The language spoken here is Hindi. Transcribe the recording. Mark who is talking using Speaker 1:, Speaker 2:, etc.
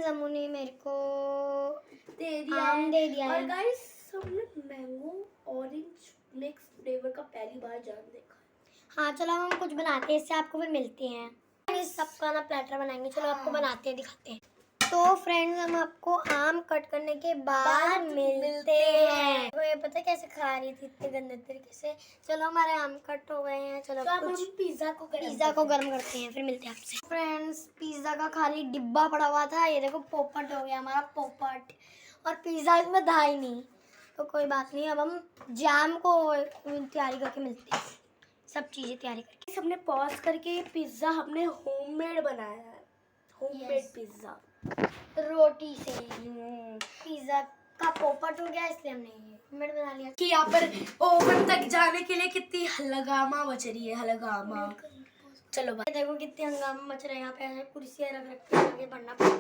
Speaker 1: फ्रेंड्स अम्मू ने मेरे को
Speaker 2: दे दिया
Speaker 1: आम दे दिया
Speaker 2: और
Speaker 1: है।
Speaker 2: गाइस हमने मैंगो ऑरेंज मिक्स फ्लेवर का पहली बार जान देखा।
Speaker 1: हाँ चलो हम कुछ बनाते हैं, इससे आपको फिर मिलते हैं। इस सबका ना प्लेटर बनाएंगे, चलो आपको बनाते हैं, दिखाते हैं। तो फ्रेंड्स हम आपको आम कट करने के बाद मिलते हैं। तो ये पता है कैसे खा रही थी इतने गंदे तरीके से। चलो हमारे आम कट हो गए हैं, चलो
Speaker 2: तो अब
Speaker 1: कुछ
Speaker 2: हम पिज्जा को
Speaker 1: गर्म करते हैं, फिर मिलते हैं आपसे। फ्रेंड्स पिज्जा का खाली डिब्बा पड़ा हुआ था, ये देखो पोपट हो गया हमारा पोपट, और पिज्जा इसमें था ही नहीं। तो कोई बात नहीं, अब हम जैम को तैयारी करके मिलते हैं, सब चीजें तैयारी करके।
Speaker 2: हमने पॉज करके पिज्जा हमने होममेड बनाया है, होममेड
Speaker 1: Yes.
Speaker 2: पिज्जा
Speaker 1: रोटी से पिज्जा का पोपट हो गया, इसलिए हमने ये होममेड बना लिया।
Speaker 2: कि यहाँ पर ओवन तक जाने के लिए कितनी हलगामा मच रही है, हलगामा। चलो
Speaker 1: देखो कितने हंगामा मच रहे हैं यहाँ पे, कुर्सियाँ रख रखी है, आगे बढ़ना पड़ता